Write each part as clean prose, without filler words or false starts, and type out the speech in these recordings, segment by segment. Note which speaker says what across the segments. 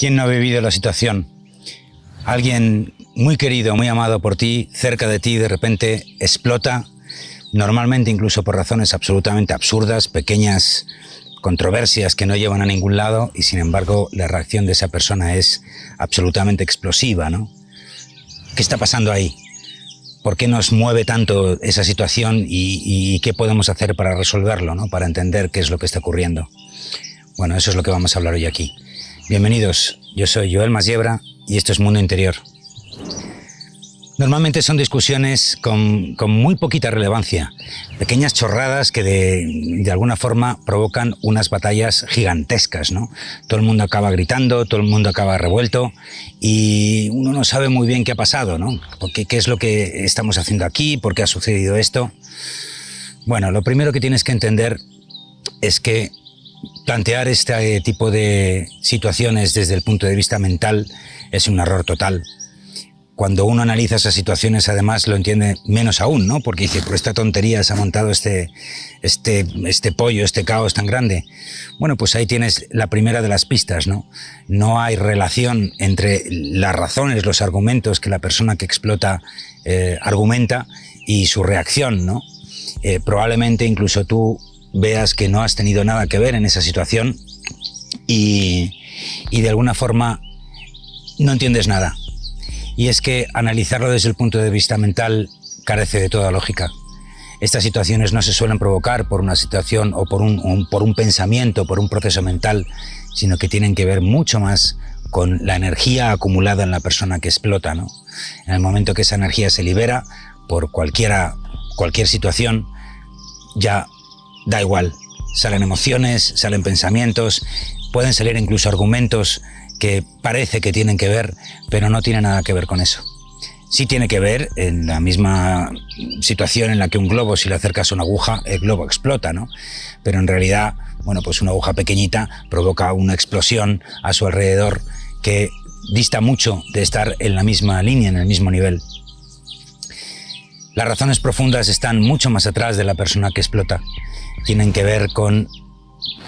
Speaker 1: ¿Quién no ha vivido la situación? Alguien muy querido, muy amado por ti, cerca de ti, de repente explota, normalmente incluso por razones absolutamente absurdas, pequeñas controversias que no llevan a ningún lado, y sin embargo la reacción de esa persona es absolutamente explosiva, ¿no? ¿Qué está pasando ahí? ¿Por qué nos mueve tanto esa situación y qué podemos hacer para resolverlo, ¿no? Para entender qué es lo que está ocurriendo? Bueno, eso es lo que vamos a hablar hoy aquí. Bienvenidos, yo soy Joel Masiebra y esto es Mundo Interior. Normalmente son discusiones con muy poquita relevancia, pequeñas chorradas que de alguna forma provocan unas batallas gigantescas, ¿no? Todo el mundo acaba gritando, todo el mundo acaba revuelto y uno no sabe muy bien qué ha pasado, ¿no? ¿Qué es lo que estamos haciendo aquí? ¿Por qué ha sucedido esto? Bueno, lo primero que tienes que entender es que plantear este tipo de situaciones desde el punto de vista mental es un error total. Cuando uno analiza esas situaciones, además, lo entiende menos aún, ¿no? Porque dice, por esta tontería se ha montado este pollo, este caos tan grande. Bueno, pues ahí tienes la primera de las pistas, ¿no? No hay relación entre las razones, los argumentos que la persona que explota argumenta y su reacción, ¿no? Probablemente incluso tú veas que no has tenido nada que ver en esa situación y de alguna forma no entiendes nada. Y es que analizarlo desde el punto de vista mental carece de toda lógica. Estas situaciones no se suelen provocar por una situación o por un pensamiento, por un proceso mental, sino que tienen que ver mucho más con la energía acumulada en la persona que explota, ¿no? En el momento que esa energía se libera por cualquier situación, ya da igual. Salen emociones, salen pensamientos, pueden salir incluso argumentos que parece que tienen que ver, pero no tiene nada que ver con eso. Sí tiene que ver en la misma situación en la que un globo, si le acercas una aguja, el globo explota, ¿no? Pero en realidad, bueno, pues una aguja pequeñita provoca una explosión a su alrededor que dista mucho de estar en la misma línea, en el mismo nivel. Las razones profundas están mucho más atrás de la persona que explota. Tienen que ver con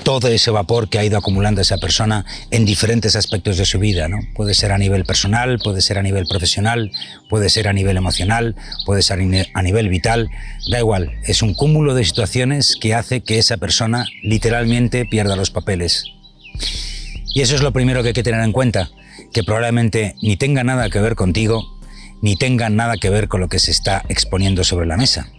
Speaker 1: todo ese vapor que ha ido acumulando esa persona en diferentes aspectos de su vida, ¿no? Puede ser a nivel personal, puede ser a nivel profesional, puede ser a nivel emocional, puede ser a nivel vital, da igual, es un cúmulo de situaciones que hace que esa persona literalmente pierda los papeles. Y eso es lo primero que hay que tener en cuenta, que probablemente ni tenga nada que ver contigo, ni tenga nada que ver con lo que se está exponiendo sobre la mesa,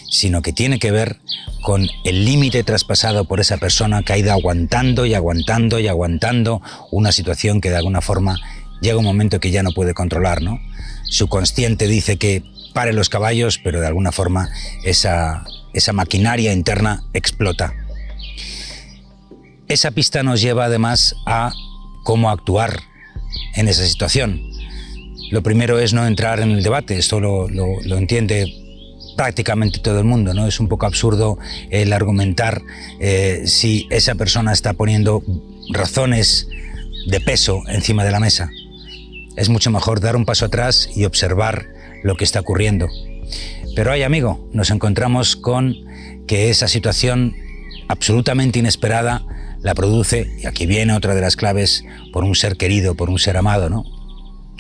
Speaker 1: sino que tiene que ver con el límite traspasado por esa persona que ha ido aguantando y aguantando y aguantando una situación que de alguna forma llega un momento que ya no puede controlar, ¿no? Su consciente dice que pare los caballos, pero de alguna forma esa maquinaria interna explota. Esa pista nos lleva además a cómo actuar en esa situación. Lo primero es no entrar en el debate, esto lo entiende prácticamente todo el mundo, ¿no? Es un poco absurdo el argumentar si esa persona está poniendo razones de peso encima de la mesa. Es mucho mejor dar un paso atrás y observar lo que está ocurriendo. Pero ay, amigo, nos encontramos con que esa situación absolutamente inesperada la produce, y aquí viene otra de las claves, por un ser querido, por un ser amado, ¿no?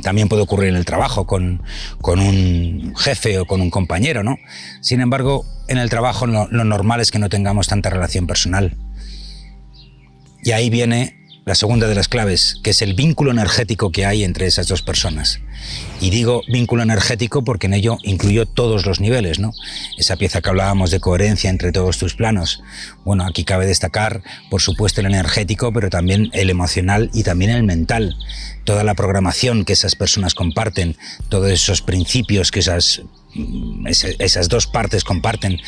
Speaker 1: También puede ocurrir en el trabajo con un jefe o con un compañero, ¿no? Sin embargo, en el trabajo lo normal es que no tengamos tanta relación personal. Y ahí viene la segunda de las claves, que es el vínculo energético que hay entre esas dos personas. Y digo vínculo energético porque en ello incluyo todos los niveles, ¿no? Esa pieza que hablábamos de coherencia entre todos tus planos. Bueno, aquí cabe destacar, por supuesto, el energético, pero también el emocional y también el mental. Toda la programación que esas personas comparten, todos esos principios que esas dos partes comparten,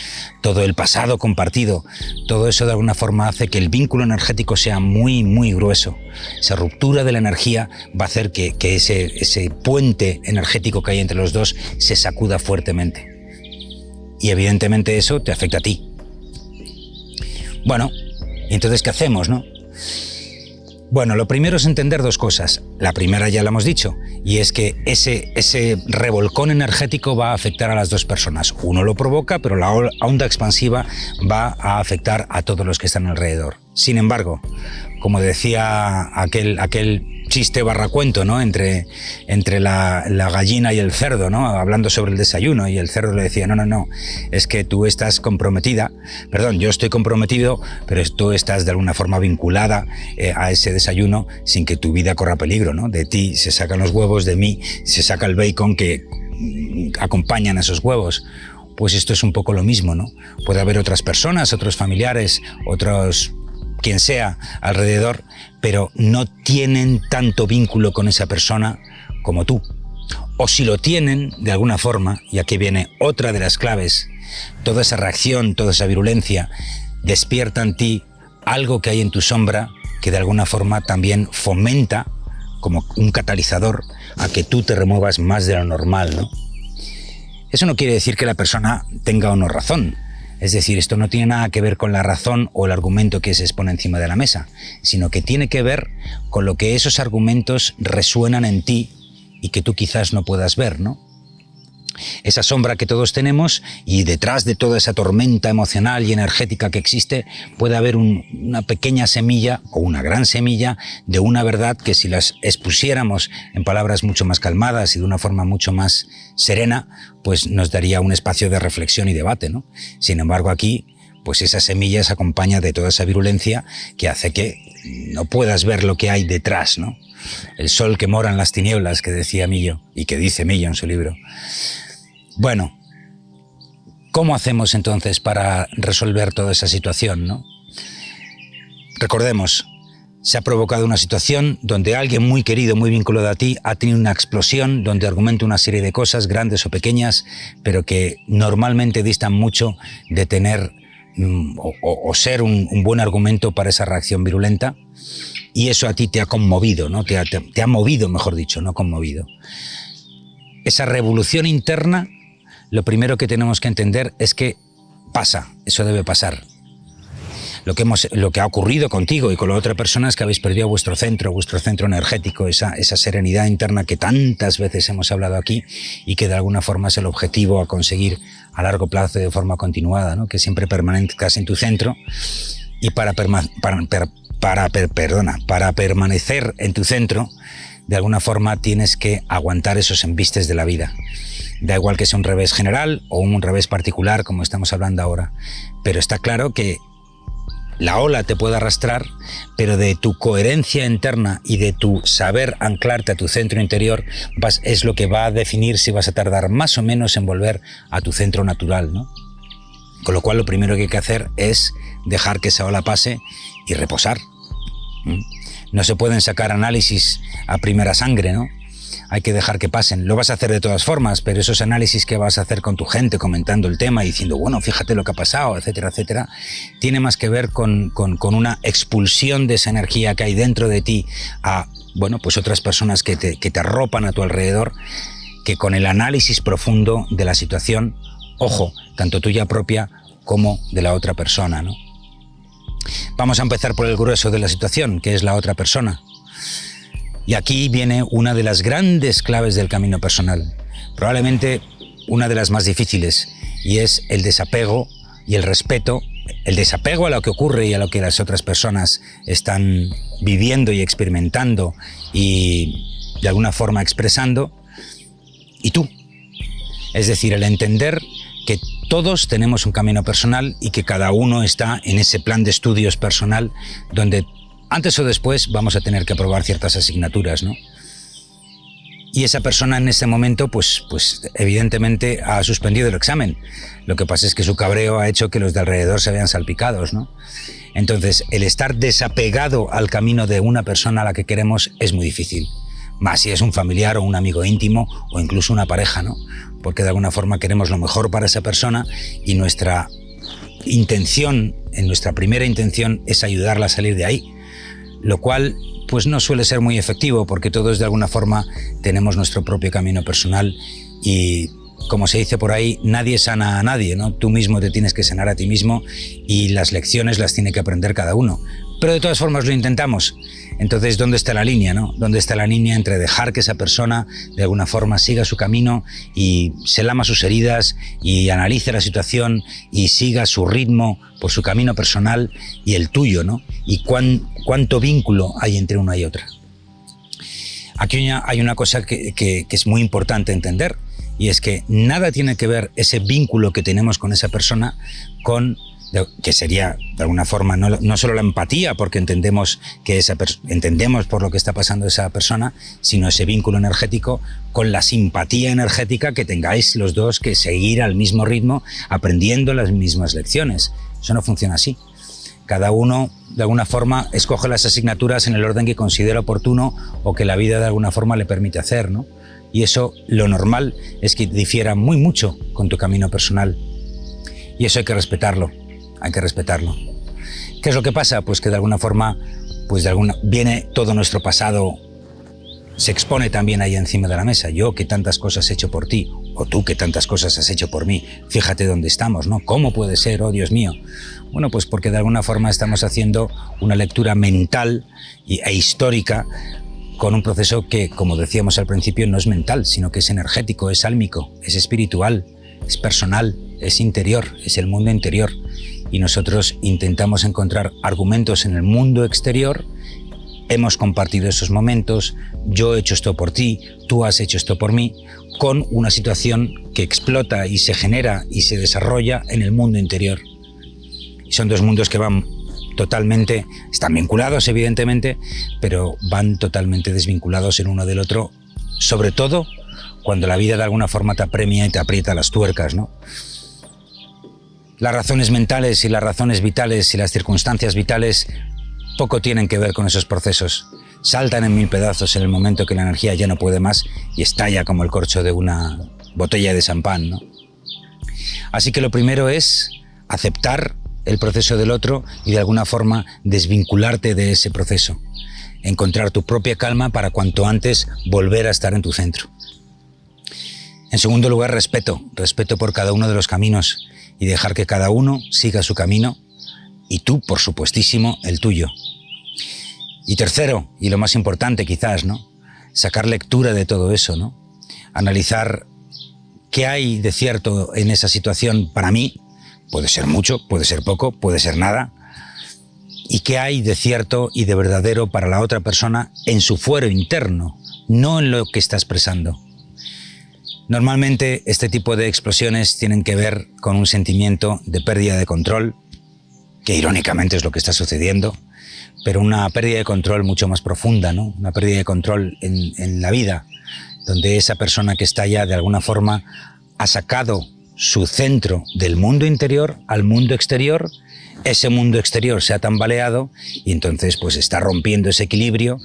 Speaker 1: todo el pasado compartido, todo eso de alguna forma hace que el vínculo energético sea muy, muy grueso. Esa ruptura de la energía va a hacer que ese puente energético que hay entre los dos se sacuda fuertemente. Y evidentemente eso te afecta a ti. Bueno, ¿y entonces qué hacemos, no? Bueno, lo primero es entender dos cosas. La primera ya la hemos dicho, y es que ese revolcón energético va a afectar a las dos personas. Uno lo provoca, pero la onda expansiva va a afectar a todos los que están alrededor. Sin embargo, como decía aquel chiste barra cuento, ¿no? Entre la gallina y el cerdo, ¿no? Hablando sobre el desayuno, y el cerdo le decía, no, es que tú estás comprometida, perdón, yo estoy comprometido, pero tú estás de alguna forma vinculada a ese desayuno sin que tu vida corra peligro, ¿no? De ti se sacan los huevos, de mí se saca el bacon que acompañan a esos huevos. Pues esto es un poco lo mismo, ¿no? Puede haber otras personas, otros familiares, otros quien sea alrededor, pero no tienen tanto vínculo con esa persona como tú. O si lo tienen, de alguna forma, y aquí viene otra de las claves, toda esa reacción, toda esa virulencia, despierta en ti algo que hay en tu sombra que de alguna forma también fomenta, como un catalizador, a que tú te remuevas más de lo normal, ¿no? Eso no quiere decir que la persona tenga o no razón. Es decir, esto no tiene nada que ver con la razón o el argumento que se expone encima de la mesa, sino que tiene que ver con lo que esos argumentos resuenan en ti y que tú quizás no puedas ver, ¿no? Esa sombra que todos tenemos, y detrás de toda esa tormenta emocional y energética que existe puede haber una pequeña semilla o una gran semilla de una verdad que, si las expusiéramos en palabras mucho más calmadas y de una forma mucho más serena, pues nos daría un espacio de reflexión y debate, ¿no? Sin embargo, aquí pues esa semilla se acompaña de toda esa virulencia que hace que no puedas ver lo que hay detrás, ¿no? El sol que mora en las tinieblas, que decía Millo y que dice Millo en su libro. Bueno, ¿cómo hacemos entonces para resolver toda esa situación, ¿no? Recordemos, se ha provocado una situación donde alguien muy querido, muy vinculado a ti, ha tenido una explosión donde argumenta una serie de cosas, grandes o pequeñas, pero que normalmente distan mucho de tener o ser un buen argumento para esa reacción virulenta, y eso a ti te ha conmovido, ¿no? Te ha movido, mejor dicho, no conmovido. Esa revolución interna, lo primero que tenemos que entender es que pasa, eso debe pasar. Lo que ha ocurrido contigo y con la otra persona es que habéis perdido vuestro centro energético, esa serenidad interna que tantas veces hemos hablado aquí y que de alguna forma es el objetivo a conseguir a largo plazo de forma continuada, ¿no? Que siempre permanezcas en tu centro, y para permanecer en tu centro, de alguna forma tienes que aguantar esos embistes de la vida. Da igual que sea un revés general o un revés particular, como estamos hablando ahora, pero está claro que la ola te puede arrastrar, pero de tu coherencia interna y de tu saber anclarte a tu centro interior es lo que va a definir si vas a tardar más o menos en volver a tu centro natural, ¿no? Con lo cual, lo primero que hay que hacer es dejar que esa ola pase y reposar. No se pueden sacar análisis a primera sangre, ¿no? Hay que dejar que pasen. Lo vas a hacer de todas formas, pero esos análisis que vas a hacer con tu gente, comentando el tema y diciendo, bueno, fíjate lo que ha pasado, etcétera, etcétera, tiene más que ver con una expulsión de esa energía que hay dentro de ti a, bueno, pues otras personas que te arropan a tu alrededor, que con el análisis profundo de la situación, ojo, tanto tuya propia como de la otra persona, ¿no? Vamos a empezar por el grueso de la situación, que es la otra persona. Y aquí viene una de las grandes claves del camino personal, probablemente una de las más difíciles, y es el desapego y el respeto, el desapego a lo que ocurre y a lo que las otras personas están viviendo y experimentando y de alguna forma expresando, y tú. Es decir, el entender que todos tenemos un camino personal y que cada uno está en ese plan de estudios personal donde antes o después vamos a tener que aprobar ciertas asignaturas, ¿no? Y esa persona en este momento, pues evidentemente ha suspendido el examen. Lo que pasa es que su cabreo ha hecho que los de alrededor se vean salpicados, ¿no? Entonces, el estar desapegado al camino de una persona a la que queremos es muy difícil. Más si es un familiar o un amigo íntimo o incluso una pareja, ¿no? Porque de alguna forma queremos lo mejor para esa persona y nuestra primera intención es ayudarla a salir de ahí. Lo cual pues no suele ser muy efectivo, porque todos de alguna forma tenemos nuestro propio camino personal y, como se dice por ahí, nadie sana a nadie, ¿no? Tú mismo te tienes que sanar a ti mismo y las lecciones las tiene que aprender cada uno. Pero de todas formas lo intentamos. Entonces, ¿dónde está la línea, no? ¿Dónde está la línea entre dejar que esa persona de alguna forma siga su camino y se lama sus heridas y analice la situación y siga su ritmo por su camino personal y el tuyo, ¿no? Y cuánto vínculo hay entre una y otra. Aquí hay una cosa que es muy importante entender, y es que nada tiene que ver ese vínculo que tenemos con esa persona con, que sería de alguna forma no solo la empatía, porque entendemos por lo que está pasando esa persona, sino ese vínculo energético con la simpatía energética que tengáis los dos que seguir al mismo ritmo, aprendiendo las mismas lecciones. Eso no funciona así. Cada uno, de alguna forma, escoge las asignaturas en el orden que considera oportuno o que la vida de alguna forma le permite hacer, ¿no? Y eso, lo normal, es que difiera muy mucho con tu camino personal. Y eso hay que respetarlo, hay que respetarlo. ¿Qué es lo que pasa? Pues que de alguna forma, viene todo nuestro pasado, se expone también ahí encima de la mesa. Yo que tantas cosas he hecho por ti, o tú que tantas cosas has hecho por mí. Fíjate dónde estamos, ¿no? ¿Cómo puede ser? Oh, Dios mío. Bueno, pues porque de alguna forma estamos haciendo una lectura mental e histórica con un proceso que, como decíamos al principio, no es mental, sino que es energético, es álmico, es espiritual, es personal, es interior, es el mundo interior. Y nosotros intentamos encontrar argumentos en el mundo exterior. Hemos compartido esos momentos, yo he hecho esto por ti, tú has hecho esto por mí, con una situación que explota y se genera y se desarrolla en el mundo interior. Y son dos mundos que están vinculados evidentemente, pero van totalmente desvinculados el uno del otro, sobre todo cuando la vida de alguna forma te apremia y te aprieta las tuercas, ¿no? Las razones mentales y las razones vitales y las circunstancias vitales poco tienen que ver con esos procesos. Saltan en mil pedazos en el momento que la energía ya no puede más y estalla como el corcho de una botella de champán, ¿no? Así que lo primero es aceptar el proceso del otro y de alguna forma desvincularte de ese proceso. Encontrar tu propia calma para cuanto antes volver a estar en tu centro. En segundo lugar, respeto por cada uno de los caminos y dejar que cada uno siga su camino y tú, por supuestísimo, el tuyo. Y tercero, y lo más importante quizás, ¿no? Sacar lectura de todo eso, ¿no? Analizar qué hay de cierto en esa situación para mí. Puede ser mucho, puede ser poco, puede ser nada. Y qué hay de cierto y de verdadero para la otra persona en su fuero interno, no en lo que está expresando. Normalmente este tipo de explosiones tienen que ver con un sentimiento de pérdida de control, que irónicamente es lo que está sucediendo, pero una pérdida de control mucho más profunda, ¿no? Una pérdida de control en la vida, donde esa persona que está ya de alguna forma ha sacado su centro del mundo interior al mundo exterior, ese mundo exterior se ha tambaleado y entonces pues está rompiendo ese equilibrio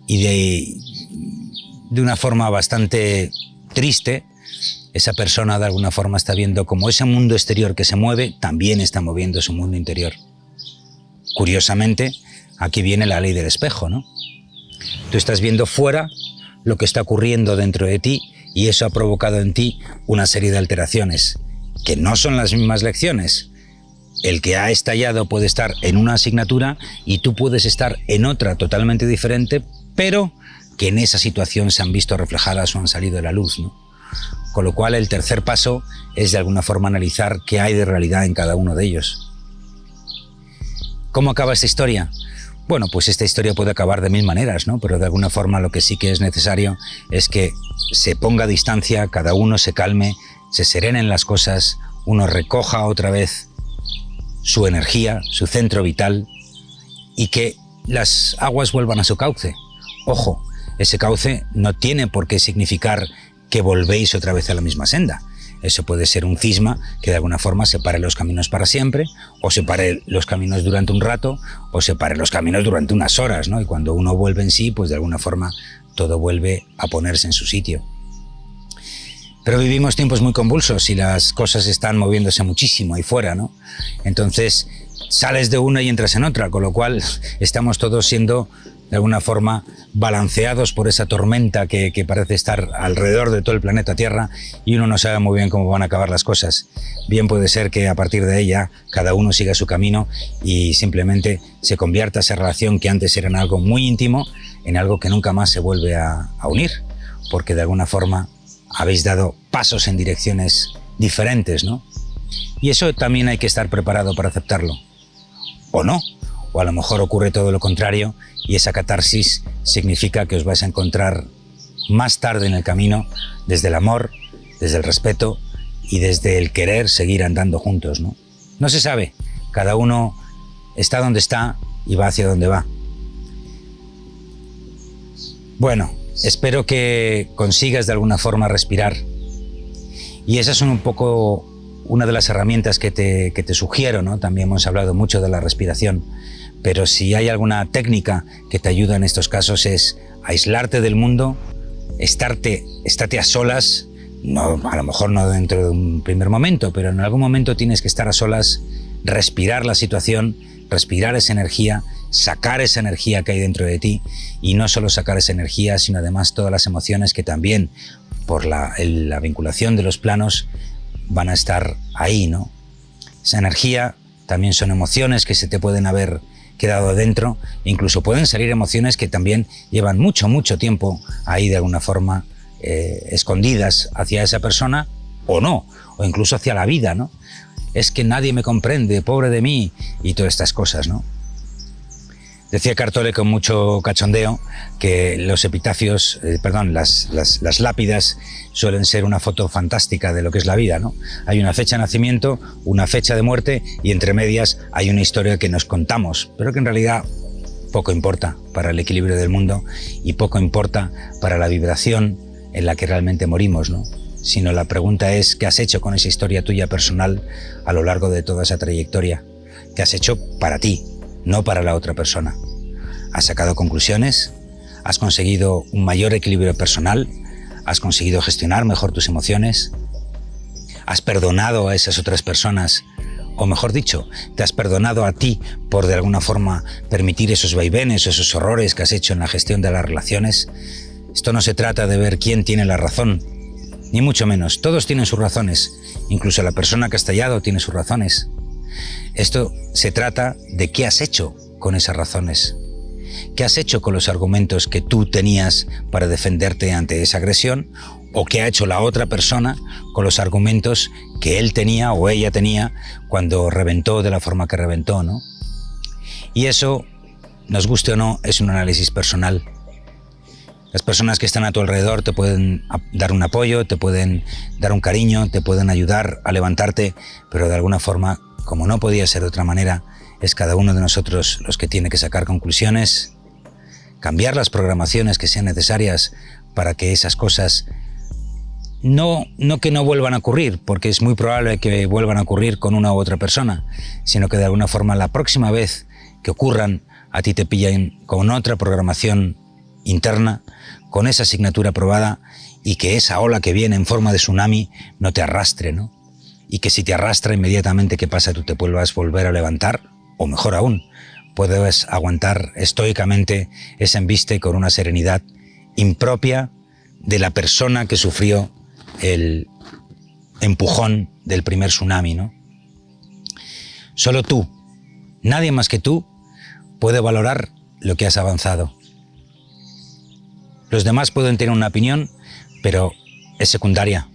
Speaker 1: y de una forma bastante triste, esa persona de alguna forma está viendo como ese mundo exterior que se mueve también está moviendo su mundo interior. Curiosamente, aquí viene la ley del espejo, ¿no? Tú estás viendo fuera lo que está ocurriendo dentro de ti y eso ha provocado en ti una serie de alteraciones, que no son las mismas lecciones. El que ha estallado puede estar en una asignatura y tú puedes estar en otra totalmente diferente, pero que en esa situación se han visto reflejadas o han salido a la luz, ¿no? Con lo cual el tercer paso es de alguna forma analizar qué hay de realidad en cada uno de ellos. ¿Cómo acaba esta historia? Bueno, pues esta historia puede acabar de mil maneras, ¿no? Pero de alguna forma lo que sí que es necesario es que se ponga a distancia, cada uno se calme, se serenen las cosas, uno recoja otra vez su energía, su centro vital y que las aguas vuelvan a su cauce. Ojo, ese cauce no tiene por qué significar que volvéis otra vez a la misma senda. Eso puede ser un cisma que de alguna forma separe los caminos para siempre, o separe los caminos durante un rato, o separe los caminos durante unas horas, ¿no? Y cuando uno vuelve en sí, pues de alguna forma todo vuelve a ponerse en su sitio. Pero vivimos tiempos muy convulsos y las cosas están moviéndose muchísimo ahí fuera, ¿no? Entonces sales de una y entras en otra, con lo cual estamos todos siendo de alguna forma balanceados por esa tormenta que parece estar alrededor de todo el planeta Tierra y uno no sabe muy bien cómo van a acabar las cosas. Bien puede ser que a partir de ella cada uno siga su camino y simplemente se convierta esa relación que antes era en algo muy íntimo en algo que nunca más se vuelve a unir, porque de alguna forma habéis dado pasos en direcciones diferentes, ¿no? Y eso también hay que estar preparado para aceptarlo. O no. o a lo mejor ocurre todo lo contrario y esa catarsis significa que os vais a encontrar más tarde en el camino desde el amor, desde el respeto y desde el querer seguir andando juntos, ¿no? No se sabe, cada uno está donde está y va hacia donde va. Bueno, espero que consigas de alguna forma respirar y esas son un poco una de las herramientas que te sugiero, ¿no? También hemos hablado mucho de la respiración, pero si hay alguna técnica que te ayuda en estos casos es aislarte del mundo, estate a solas, no, a lo mejor no dentro de un primer momento, pero en algún momento tienes que estar a solas, respirar la situación, respirar esa energía, sacar esa energía que hay dentro de ti y no solo sacar esa energía, sino además todas las emociones que también por la vinculación de los planos van a estar ahí, ¿no? Esa energía también son emociones que se te pueden haber quedado dentro, incluso pueden salir emociones que también llevan mucho tiempo ahí de alguna forma escondidas hacia esa persona o no, o incluso hacia la vida, ¿no? Es que nadie me comprende, pobre de mí, y todas estas cosas, ¿no? Decía Cartole con mucho cachondeo que los epitafios, las lápidas suelen ser una foto fantástica de lo que es la vida, ¿no? Hay una fecha de nacimiento, una fecha de muerte y entre medias hay una historia que nos contamos, pero que en realidad poco importa para el equilibrio del mundo y poco importa para la vibración en la que realmente morimos, ¿no? Sino la pregunta es ¿qué has hecho con esa historia tuya personal a lo largo de toda esa trayectoria? ¿Qué has hecho para ti, no para la otra persona? ¿Has sacado conclusiones? ¿Has conseguido un mayor equilibrio personal? ¿Has conseguido gestionar mejor tus emociones? ¿Has perdonado a esas otras personas? O mejor dicho, ¿te has perdonado a ti por de alguna forma permitir esos vaivenes o esos horrores que has hecho en la gestión de las relaciones? Esto no se trata de ver quién tiene la razón, ni mucho menos. Todos tienen sus razones, incluso la persona que ha estallado tiene sus razones. Esto se trata de qué has hecho con esas razones. ¿Qué has hecho con los argumentos que tú tenías para defenderte ante esa agresión? ¿O qué ha hecho la otra persona con los argumentos que él tenía o ella tenía cuando reventó de la forma que reventó, ¿no? Y eso, nos guste o no, es un análisis personal. Las personas que están a tu alrededor te pueden dar un apoyo, te pueden dar un cariño, te pueden ayudar a levantarte, pero de alguna forma, como no podía ser de otra manera, es cada uno de nosotros los que tiene que sacar conclusiones, cambiar las programaciones que sean necesarias para que esas cosas no que no vuelvan a ocurrir, porque es muy probable que vuelvan a ocurrir con una u otra persona, sino que de alguna forma la próxima vez que ocurran a ti te pillan con otra programación interna, con esa asignatura aprobada y que esa ola que viene en forma de tsunami no te arrastre, ¿no? Y que si te arrastra inmediatamente, ¿qué pasa? Tú te puedas volver a levantar, o mejor aún, puedes aguantar estoicamente ese embiste con una serenidad impropia de la persona que sufrió el empujón del primer tsunami, ¿no? Solo tú, nadie más que tú, puede valorar lo que has avanzado. Los demás pueden tener una opinión, pero es secundaria.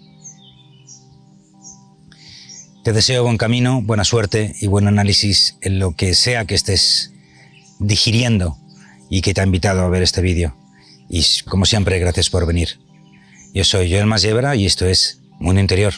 Speaker 1: Te deseo buen camino, buena suerte y buen análisis en lo que sea que estés digiriendo y que te ha invitado a ver este vídeo. Y como siempre, gracias por venir. Yo soy Joel Mas Yebra y esto es Mundo Interior.